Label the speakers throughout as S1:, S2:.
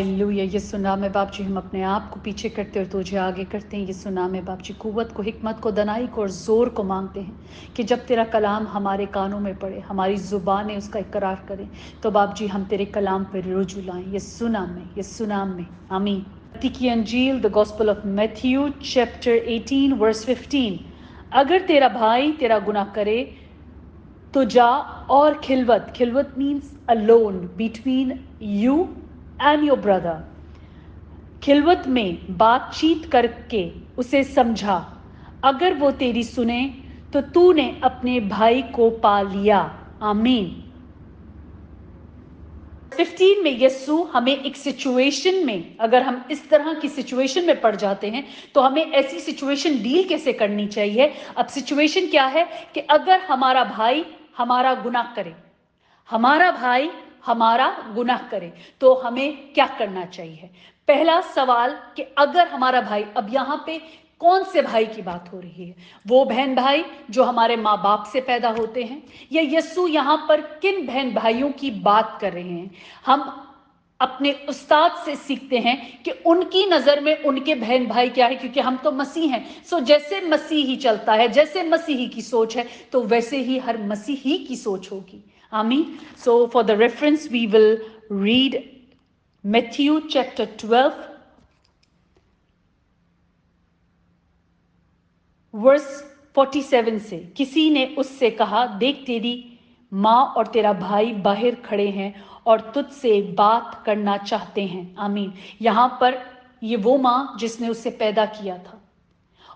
S1: Hallelujah. यीशु नाम में बाप जी हम अपने आप को पीछे करते और तुझे आगे करते हैं। यीशु नाम में बाप जी कुव्वत को, हिकमत को, दनाई को और ज़ोर को मांगते हैं कि जब तेरा कलाम हमारे कानों में पड़े, हमारी ज़ुबानें उसका इकरार करें, तो बाप जी हम तेरे कलाम पर रुजू लाएं। यीशु नाम में, यीशु नाम में, आमीन। मत्ती की अंजील, the gospel of Matthew chapter 18 verse 15। अगर तेरा भाई तेरा गुनाह करे तो जा और Khilwat means alone between you and your brother, Khilwat में बातचीत करके उसे समझा। अगर वो तेरी सुने तो तूने अपने भाई को पा लिया। आमीन। 15 में यीशु हमें एक सिचुएशन में, अगर हम इस तरह की सिचुएशन में पड़ जाते हैं तो हमें ऐसी सिचुएशन डील कैसे करनी चाहिए। अब सिचुएशन क्या है कि अगर हमारा भाई हमारा गुनाह करे, हमारा भाई हमारा गुनाह करे, तो हमें क्या करना चाहिए। पहला सवाल कि अगर हमारा भाई, अब यहां पे कौन से भाई की बात हो रही है, वो बहन भाई जो हमारे माँ बाप से पैदा होते हैं, या यीशु यहां पर किन बहन भाइयों की बात कर रहे हैं। हम अपने उस्ताद से सीखते हैं कि उनकी नजर में उनके बहन भाई क्या है, क्योंकि हम तो मसीह हैं। सो जैसे मसीही चलता है, जैसे मसीही की सोच है, तो वैसे ही हर मसीही की सोच होगी। आमीन। So for the reference we will read Matthew chapter 12 verse 47 से। किसी ने उससे कहा, देख तेरी माँ और तेरा भाई बाहर खड़े हैं और तुझसे बात करना चाहते हैं। आमीन। यहाँ पर ये वो माँ जिसने उसे पैदा किया था,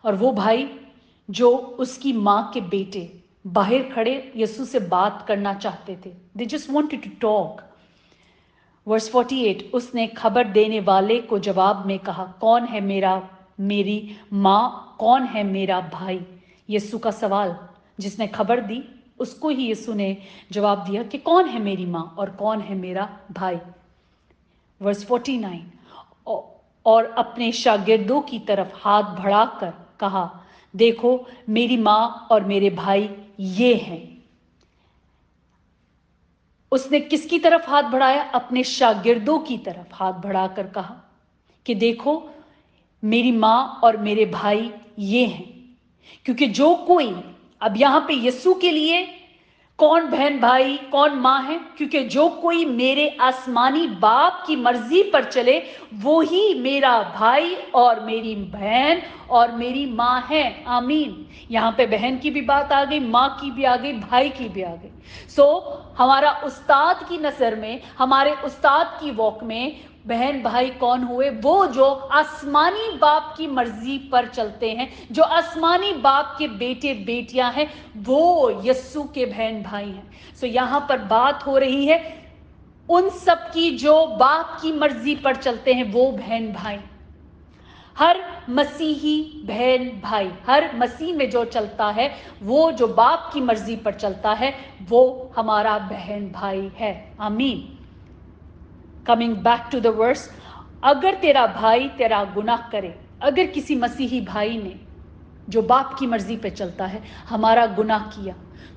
S1: और वो भाई जो उसकी माँ के बेटे बाहर खड़े यीशु से बात करना चाहते थे। They just wanted to talk. Verse 48, उसने खबर देने वाले को जवाब में कहा, कौन है मेरी माँ, कौन है मेरा भाई। यीशु का सवाल, जिसने खबर दी उसको ही यीशु ने जवाब दिया कि कौन है मेरी माँ और कौन है मेरा भाई। वर्स 49, और अपने शागिर्दों की तरफ हाथ बढ़ाकर कहा, देखो मेरी माँ और मेरे भाई ये हैं। उसने किसकी तरफ हाथ बढ़ाया? अपने शागिर्दों की तरफ हाथ बढ़ाकर कहा कि देखो मेरी माँ और मेरे भाई ये हैं। क्योंकि जो कोई, अब यहां पे यीशु के लिए कौन बहन भाई कौन माँ है, क्योंकि जो कोई मेरे आसमानी बाप की मर्जी पर चले वो ही मेरा भाई और मेरी बहन और मेरी माँ है। आमीन। यहाँ पे बहन की भी बात आ गई, माँ की भी आ गई, भाई की भी आ गई। सो हमारा उस्ताद की नजर में, हमारे उस्ताद की वॉक में बहन भाई कौन हुए? वो जो आसमानी बाप की मर्जी पर चलते हैं, जो आसमानी बाप के बेटे बेटियां हैं, वो यस्सु के बहन भाई हैं। सो यहां पर बात हो रही है उन सब की जो बाप की मर्जी पर चलते हैं, वो बहन भाई। हर मसीही बहन भाई, हर मसीह में जो चलता है, वो जो बाप की मर्जी पर चलता है, वो हमारा बहन भाई है। आमीन। Coming back to the verse, अगर तेरा भाई तेरा गुनाह करे, अगर किसी मसीही भाई ने जो बाप की मर्जी पे चलता है हमारा गुनाह किया,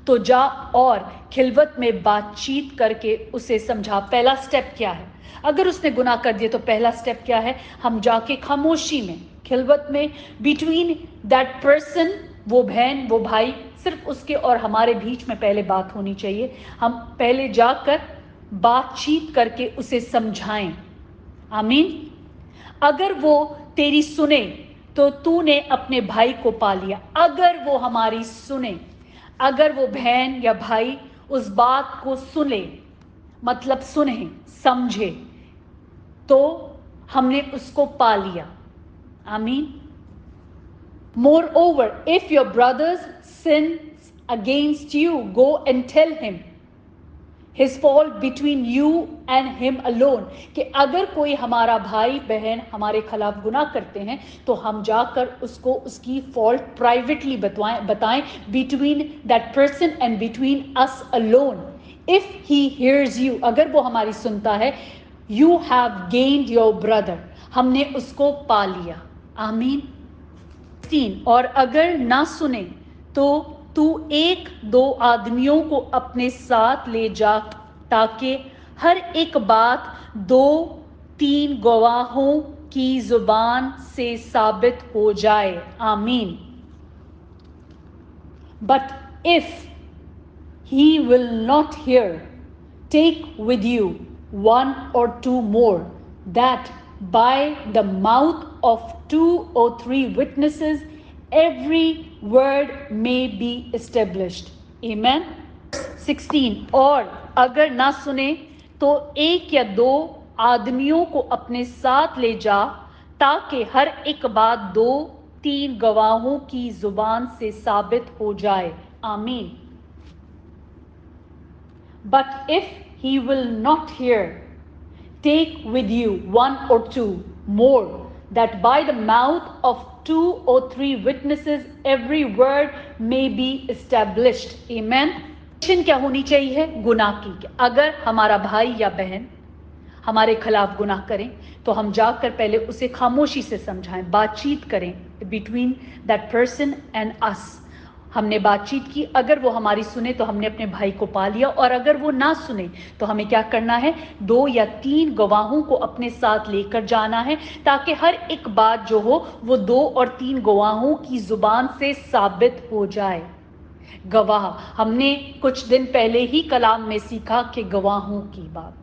S1: तो जा और खिलवत में बातचीत करके उसे समझा। पहला स्टेप क्या है? अगर उसने गुनाह कर दिया तो पहला स्टेप क्या है? हम जाके खामोशी में, खिलवत में, बिटवीन दैट पर्सन, वो बहन वो भाई, सिर्फ उसके और हमारे बीच में पहले बात होनी चाहिए। हम पहले जाकर बातचीत करके उसे समझाएं। आमीन। अगर वो तेरी सुने तो तूने अपने भाई को पा लिया। अगर वो हमारी सुने, अगर वो बहन या भाई उस बात को सुने, मतलब सुने समझे, तो हमने उसको पा लिया। आमीन। Moreover, if your brother sins against you, go and tell him his fault between you and him alone। कि अगर कोई हमारा भाई बहन हमारे खिलाफ गुनाह करते हैं तो हम जाकर उसको उसकी फॉल्ट प्राइवेटली बताएं, between that person and between us alone। If he hears you, अगर वो हमारी सुनता है, you have gained your brother, हमने उसको पा लिया। आमीन। और अगर ना सुने तो तू एक दो आदमियों को अपने साथ ले जा, ताकि हर एक बात दो तीन गवाहों की जुबान से साबित हो जाए, आमीन। But if he will not hear, take with you one or two more, that by the mouth of 2 or 3 witnesses every word may be established. Amen. 16, और अगर ना सुने तो 1 या 2 आदमियों को अपने साथ ले जा, ताकि हर एक बात 2-3 गवाहों की जुबान से साबित हो जाए, आमीन। But if he will not hear, take with you 1 or 2 more, that by the mouth of 2 or 3 witnesses every word may be established. Amen. क्या होनी चाहिए? गुनाह की। अगर हमारा भाई या बहन हमारे खिलाफ गुनाह करें तो हम जाकर पहले उसे खामोशी से समझाएं, बातचीत करें बिटवीन दैट पर्सन एंड अस। हमने बातचीत की, अगर वो हमारी सुने तो हमने अपने भाई को पा लिया, और अगर वो ना सुने तो हमें क्या करना है? 2 या 3 गवाहों को अपने साथ लेकर जाना है, ताकि हर एक बात जो हो वो 2 और 3 गवाहों की जुबान से साबित हो जाए। गवाह, हमने कुछ दिन पहले ही कलाम में सीखा कि गवाहों की बात।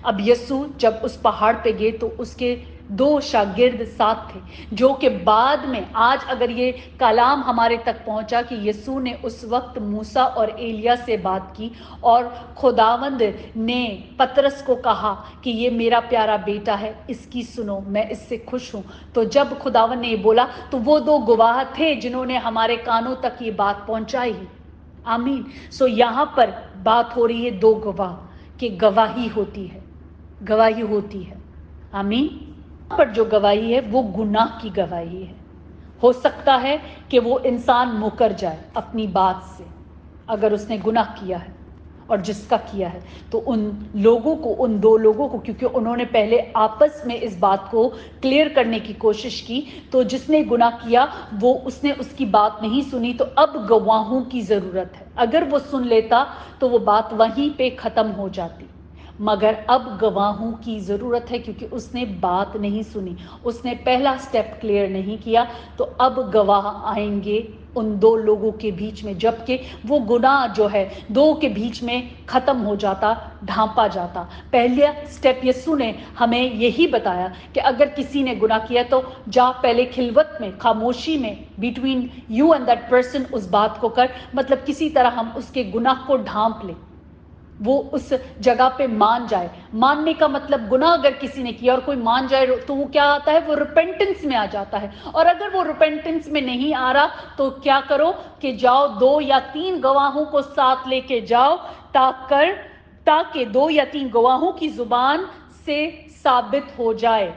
S1: अब यीशु जब उस पहाड़ पे गए तो उसके 2 शागिर्द साथ थे, जो कि बाद में आज अगर ये कलाम हमारे तक पहुंचा कि यीशु ने उस वक्त मूसा और एलिया से बात की, और खुदावंद ने पतरस को कहा कि ये मेरा प्यारा बेटा है, इसकी सुनो, मैं इससे खुश हूँ। तो जब खुदावंद ने ये बोला तो वो 2 गवाह थे जिन्होंने हमारे कानों तक ये बात पहुंचाई, आमीन। सो यहाँ पर बात हो रही है 2 गवाह कि गवाही होती है, गवाही होती है, आमीन। पर जो गवाही है वो गुनाह की गवाही है। हो सकता है कि वो इंसान मुकर जाए अपनी बात से, अगर उसने गुनाह किया है, और जिसका किया है तो उन लोगों को, उन 2 लोगों को, क्योंकि उन्होंने पहले आपस में इस बात को क्लियर करने की कोशिश की, तो जिसने गुनाह किया वो उसने उसकी बात नहीं सुनी, तो अब गवाहों की ज़रूरत है। अगर वो सुन लेता तो वो बात वहीं पे ख़त्म हो जाती, मगर अब गवाहों की ज़रूरत है, क्योंकि उसने बात नहीं सुनी, उसने पहला स्टेप क्लियर नहीं किया। तो अब गवाह आएंगे उन 2 लोगों के बीच में, जबकि वो गुनाह जो है 2 के बीच में ख़त्म हो जाता, ढांपा जाता। पहला स्टेप यीशु ने हमें यही बताया कि अगर किसी ने गुनाह किया तो जा पहले खिलवत में, खामोशी में, between you and that person उस बात को कर, मतलब किसी तरह हम उसके गुनाह को ढांप लें, वो उस जगह पे मान जाए। मानने का मतलब, गुनाह अगर किसी ने किया और कोई मान जाए तो वो क्या आता है? वो रिपेंटेंस में आ जाता है। और अगर वो रिपेंटेंस में नहीं आ रहा तो क्या करो कि जाओ 2 या 3 गवाहों को साथ लेके जाओ, ताकि 2 या 3 गवाहों की जुबान से साबित हो जाए,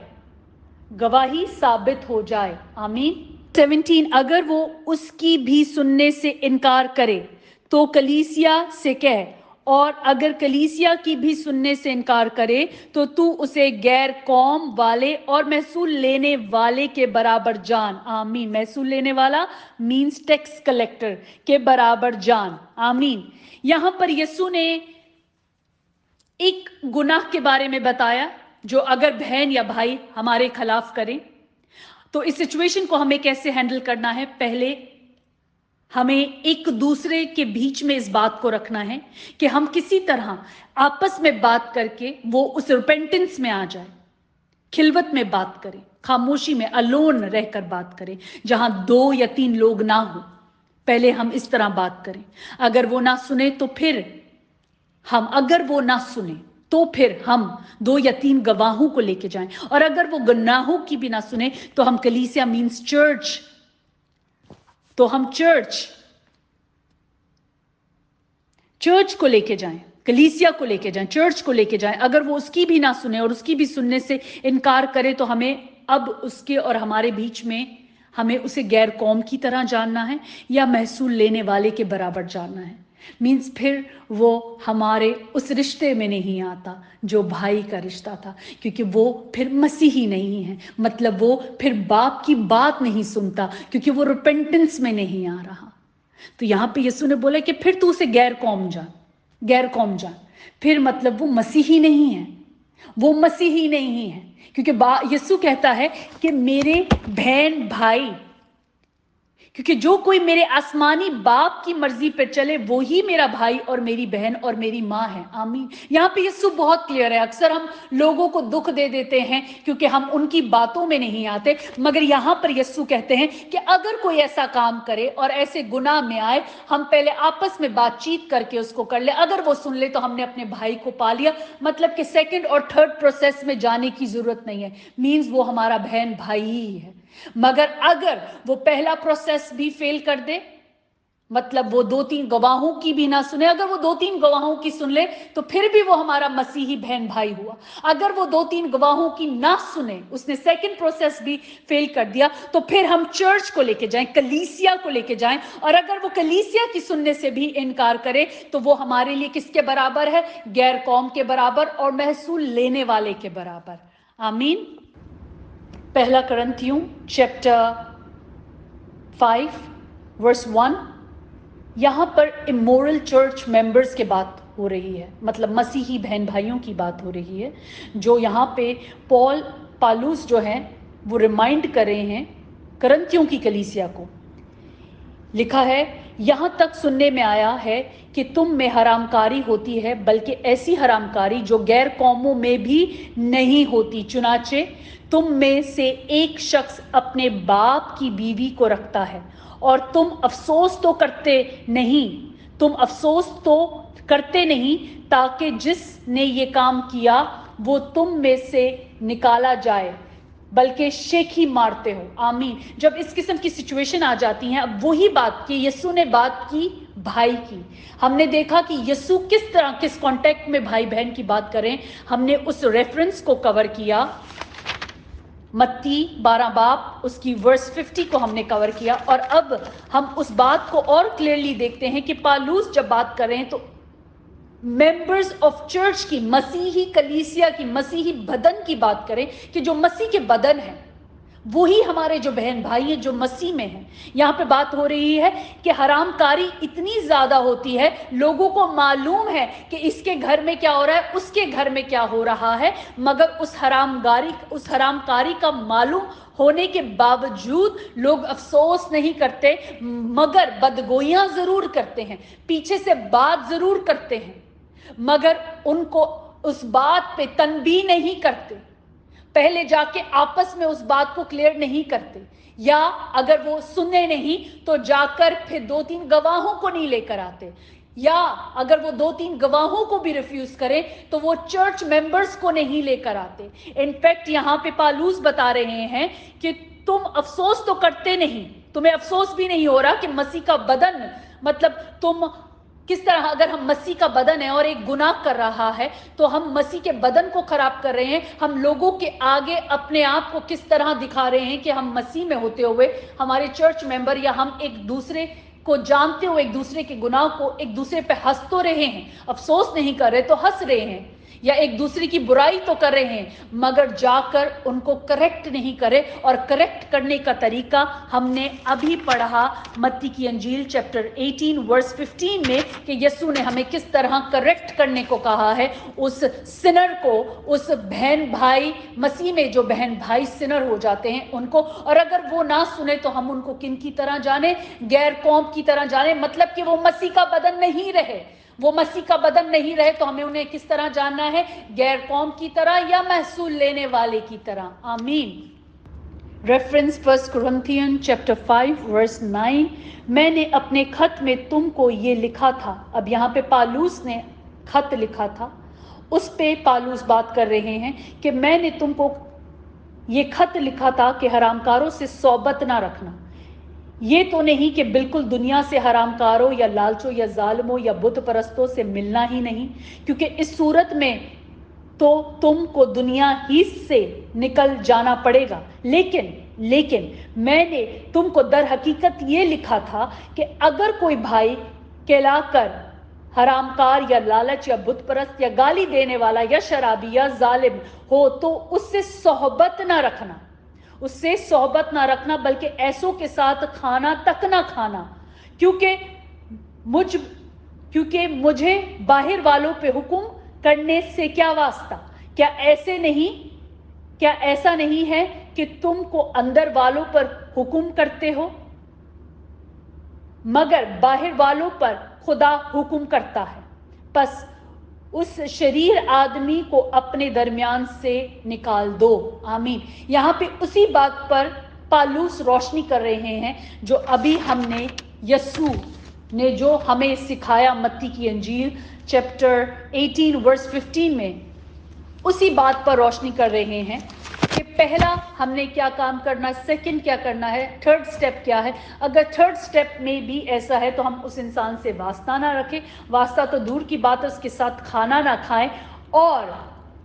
S1: गवाही साबित हो जाए, आमीन। 17, अगर वो उसकी भी सुनने से इनकार करे तो कलीसिया से कह, और अगर कलीसिया की भी सुनने से इनकार करे तो तू उसे गैर कौम वाले और महसूल लेने वाले के बराबर जान, आमीन। महसूल लेने वाला मीन्स टैक्स कलेक्टर के बराबर जान, आमीन। यहां पर यीशु ने एक गुनाह के बारे में बताया, जो अगर बहन या भाई हमारे खिलाफ करें तो इस सिचुएशन को हमें कैसे हैंडल करना है। पहले हमें एक दूसरे के बीच में इस बात को रखना है कि हम किसी तरह आपस में बात करके वो उस रिपेंटेंस में आ जाए, खिलवत में बात करें, खामोशी में अलोन रहकर बात करें, जहां 2 या 3 लोग ना हो। पहले हम इस तरह बात करें। अगर वो ना सुने तो फिर हम 2 या 3 गवाहों को लेके जाएं, और अगर वो गुनाहों की भी ना सुने तो हम कलीसिया मीन्स चर्च, तो हम चर्च को लेके जाएं, कलीसिया को लेके जाएं, चर्च को लेके जाएं। अगर वो उसकी भी ना सुने और उसकी भी सुनने से इनकार करे तो हमें अब उसके और हमारे बीच में, हमें उसे गैर कौम की तरह जानना है या महसूल लेने वाले के बराबर जानना है। मीन्स फिर वो हमारे उस रिश्ते में नहीं आता जो भाई का रिश्ता था, क्योंकि वो फिर मसीही नहीं है, मतलब वो फिर बाप की बात नहीं सुनता, क्योंकि वो रिपेंटेंस में नहीं आ रहा। तो यहां पे यीशु ने बोला कि फिर तू उसे गैर कौम जान, फिर मतलब वो मसीही नहीं है, वो मसीही नहीं है, क्योंकि यीशु कहता है कि मेरे बहन भाई, क्योंकि जो कोई मेरे आसमानी बाप की मर्जी पे चले वो ही मेरा भाई और मेरी बहन और मेरी माँ है। आमीन। यहाँ पे यीशु बहुत क्लियर है। अक्सर हम लोगों को दुख दे देते हैं क्योंकि हम उनकी बातों में नहीं आते, मगर यहाँ पर यीशु कहते हैं कि अगर कोई ऐसा काम करे और ऐसे गुनाह में आए, हम पहले आपस में बातचीत करके उसको कर ले। अगर वो सुन ले तो हमने अपने भाई को पा लिया। मतलब कि सेकंड और थर्ड प्रोसेस में जाने की जरूरत नहीं है। मीन्स वो हमारा बहन भाई ही है। मगर अगर वो पहला प्रोसेस भी फेल कर दे, मतलब वो 2-3 गवाहों की भी ना सुने, अगर वो 2-3 गवाहों की सुन ले तो फिर भी वो हमारा मसीही बहन भाई हुआ। अगर वो 2-3 गवाहों की ना सुने, उसने सेकंड प्रोसेस भी फेल कर दिया, तो फिर हम चर्च को लेके जाएं, कलीसिया को लेके जाएं, और अगर वो कलीसिया की सुनने से भी इनकार करे तो वो हमारे लिए किसके बराबर है? गैर कौम के बराबर और महसूल लेने वाले के बराबर। आमीन। पहला कुरिन्थियों चैप्टर 5 वर्स 1, यहां पर इमोरल चर्च मेंबर्स की बात हो रही है, मतलब मसीही बहन भाइयों की बात हो रही है, जो यहां पे पालूस जो है वो रिमाइंड कर रहे हैं कुरिन्थियों की कलीसिया को। लिखा है, यहां तक सुनने में आया है कि तुम में हरामकारी होती है, बल्कि ऐसी हरामकारी जो गैर कौमों में भी नहीं होती। चुनाचे तुम में से एक शख्स अपने बाप की बीवी को रखता है और तुम अफसोस तो करते नहीं ताकि जिसने ये काम किया वो तुम में से निकाला जाए, बल्कि शेखी मारते हो। आमीन। जब इस किस्म की सिचुएशन आ जाती है, अब वही बात की यीशु ने बात की भाई की। हमने देखा कि यीशु किस कॉन्टेक्स्ट में भाई बहन की बात करें, हमने उस रेफरेंस को कवर किया। मत्ती 12 बाब उसकी वर्स 50 को हमने कवर किया, और अब हम उस बात को और क्लियरली देखते हैं कि पालूस जब बात कर रहे हैं तो मेंबर्स ऑफ चर्च की, मसीही कलीसिया की, मसीही बदन की बात करें कि जो मसीह के बदन है वही हमारे जो बहन भाई हैं जो मसीह में हैं। यहाँ पे बात हो रही है कि हरामकारी इतनी ज्यादा होती है, लोगों को मालूम है कि इसके घर में क्या हो रहा है, उसके घर में क्या हो रहा है, मगर उस हरामकारी का मालूम होने के बावजूद लोग अफसोस नहीं करते, मगर बदगोइयां जरूर करते हैं, पीछे से बात जरूर करते हैं, मगर उनको उस बात पे तनबीह नहीं करते, पहले जाके आपस में उस बात को क्लियर नहीं करते, या अगर वो सुने नहीं तो जाकर फिर 2-3 गवाहों को नहीं लेकर आते, या अगर वो 2-3 गवाहों को भी रिफ्यूज करें तो वो चर्च मेंबर्स को नहीं लेकर आते। इनफैक्ट यहाँ पे पालूस बता रहे हैं कि तुम अफसोस तो करते नहीं, तुम्हें अफसोस भी नहीं हो रहा कि मसीह का बदन, मतलब तुम किस तरह, अगर हम मसीह का बदन है और एक गुनाह कर रहा है तो हम मसीह के बदन को खराब कर रहे हैं, हम लोगों के आगे अपने आप को किस तरह दिखा रहे हैं कि हम मसीह में होते हुए हमारे चर्च मेंबर या हम एक दूसरे को जानते हुए एक दूसरे के गुनाह को एक दूसरे पे हंस तो रहे हैं, अफसोस नहीं कर रहे तो हंस रहे हैं, या एक दूसरे की बुराई तो कर रहे हैं, मगर जाकर उनको करेक्ट नहीं करे। और करेक्ट करने का तरीका हमने अभी पढ़ा मत्ती की अंजील चैप्टर 18 वर्स 15 में कि यीशु ने हमें किस तरह करेक्ट करने को कहा है उस सिनर को, उस बहन भाई मसीह में जो बहन भाई सिनर हो जाते हैं उनको, और अगर वो ना सुने तो हम उनको किन की तरह जाने? गैर कौम की तरह जाने, मतलब कि वो मसीह का बदन नहीं रहे, वो मसीह का बदन नहीं रहे तो हमें उन्हें किस तरह जानना है? गैर कौम की तरह या महसूल लेने वाले की तरह। आमीन। रेफरेंस 1 कुरिन्थियन चैप्टर 5 वर्स 9, मैंने अपने खत में तुमको ये लिखा था। अब यहाँ पे पालूस ने खत लिखा था, उस पे पालूस बात कर रहे हैं कि मैंने तुमको ये खत लिखा था कि हरामकारों से सोबत ना रखना। ये तो नहीं कि बिल्कुल दुनिया से हरामकारों या लालचों या जालिमों या बुत परस्तों से मिलना ही नहीं, क्योंकि इस सूरत में तो तुमको दुनिया ही से निकल जाना पड़ेगा। लेकिन मैंने तुमको दर हकीकत ये लिखा था कि अगर कोई भाई कहलाकर हरामकार या लालच या बुत परस्त या गाली देने वाला या शराबी या जालिम हो तो उससे सोहबत ना रखना, उससे सोहबत ना रखना, बल्कि ऐसों के साथ खाना तक ना खाना, क्योंकि मुझे बाहर वालों पे हुक्म करने से क्या वास्ता, क्या ऐसा नहीं है कि तुमको अंदर वालों पर हुक्म करते हो, मगर बाहर वालों पर खुदा हुक्म करता है। बस उस शरीर आदमी को अपने दरमियान से निकाल दो। आमीन। यहाँ पे उसी बात पर पालूस रोशनी कर रहे हैं जो अभी हमने यस्सु ने जो हमें सिखाया मत्ती की अंजील चैप्टर 18 वर्स 15 में, उसी बात पर रोशनी कर रहे हैं कि पहला हमने क्या काम करना, सेकंड क्या करना है, थर्ड स्टेप क्या है। अगर थर्ड स्टेप में भी ऐसा है तो हम उस इंसान से वास्ता ना रखें, वास्ता तो दूर की बात है, उसके साथ खाना ना खाएं और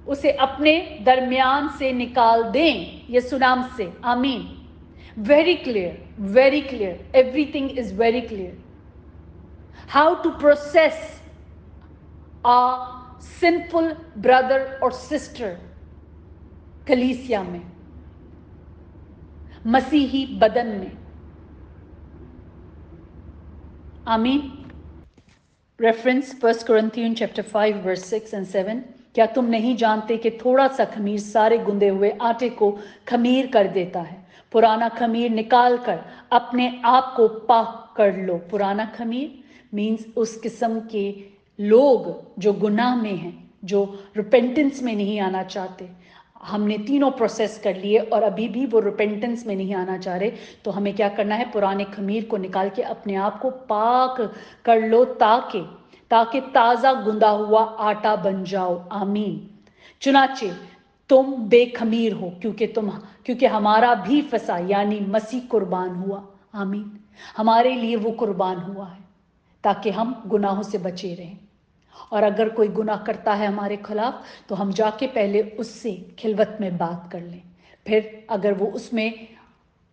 S1: उसे अपने दरमियान से निकाल दें यीशु नाम से। आमीन। Very clear, everything is very clear. How to process a sinful brother or sister कलीसिया में, मसीही बदन में। आमीन। Reference 1 Corinthians chapter 5 verse 6 and 7। क्या तुम नहीं जानते कि थोड़ा सा खमीर सारे गुंदे हुए आटे को खमीर कर देता है? पुराना खमीर निकाल कर अपने आप को पाक कर लो। पुराना खमीर मीन्स उस किस्म के लोग जो गुनाह में हैं, जो रिपेंटेंस में नहीं आना चाहते। हमने तीनों प्रोसेस कर लिए और अभी भी वो रिपेंटेंस में नहीं आना चाह रहे, तो हमें क्या करना है? पुराने खमीर को निकाल के अपने आप को पाक कर लो ताकि ताज़ा गुंदा हुआ आटा बन जाओ। आमीन। चुनाचे तुम बेखमीर हो क्योंकि हमारा भी फसा यानी मसीह कुर्बान हुआ। आमीन। हमारे लिए वो कुर्बान हुआ है ताकि हम गुनाहों से बचे रहें। और अगर कोई गुनाह करता है हमारे खिलाफ तो हम जाके पहले उससे खिलवत में बात कर लें। फिर अगर वो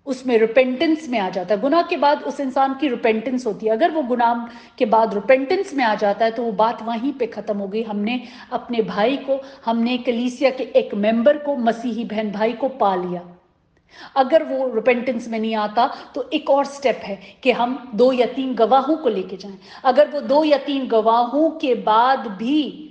S1: उसमें रिपेंटेंस में आ जाता है, गुनाह के बाद उस इंसान की रिपेंटेंस होती है, अगर वो गुनाह के बाद रिपेंटेंस में आ जाता है तो वो बात वहीं पे ख़त्म हो गई। हमने अपने भाई को, हमने कलीसिया के एक मेंबर को, मसीही बहन भाई को पा लिया। अगर वो रिपेंटेंस में नहीं आता तो एक और स्टेप है कि हम 2 या 3 गवाहों को लेके जाएं। अगर वो 2 या 3 गवाहों के बाद भी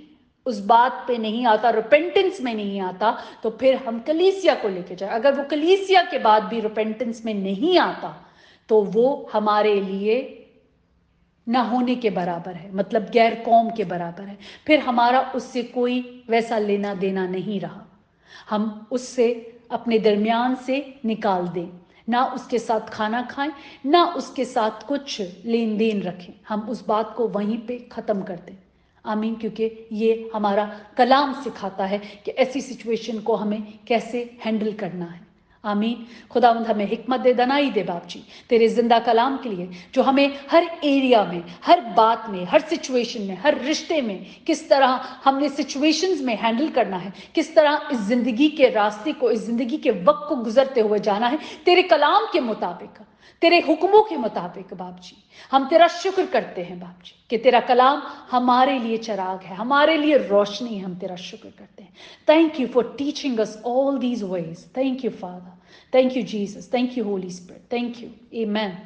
S1: उस बात पे नहीं आता, रिपेंटेंस में नहीं आता, तो फिर हम कलीसिया को लेके जाएं। अगर वो कलीसिया के बाद भी रिपेंटेंस में नहीं आता तो वो हमारे लिए ना होने के बराबर है, मतलब गैर कौम के बराबर है। फिर हमारा उससे कोई वैसा लेना देना नहीं रहा। हम उससे अपने दरमियान से निकाल दें, ना उसके साथ खाना खाएं, ना उसके साथ कुछ लेन देन रखें। हम उस बात को वहीं पे ख़त्म कर दें। आमीन। क्योंकि ये हमारा कलाम सिखाता है कि ऐसी सिचुएशन को हमें कैसे हैंडल करना है। आमीन। खुदावंद हमें हिकमत दे, दनाई दे बाप जी, तेरे जिंदा कलाम के लिए जो हमें हर एरिया में, हर बात में, हर सिचुएशन में, हर रिश्ते में किस तरह हमने सिचुएशंस में हैंडल करना है, किस तरह इस जिंदगी के रास्ते को, इस जिंदगी के वक्त को गुजरते हुए जाना है तेरे कलाम के मुताबिक, तेरे हुक्मों के मुताबिक। बाप जी हम तेरा शुक्र करते हैं बाप जी कि तेरा कलाम हमारे लिए चिराग है, हमारे लिए रोशनी है। हम तेरा शुक्र करते हैं। Thank you for teaching us all these veg. Thank you father, thank you Jesus, thank you Holi spirit, thank you. Amen.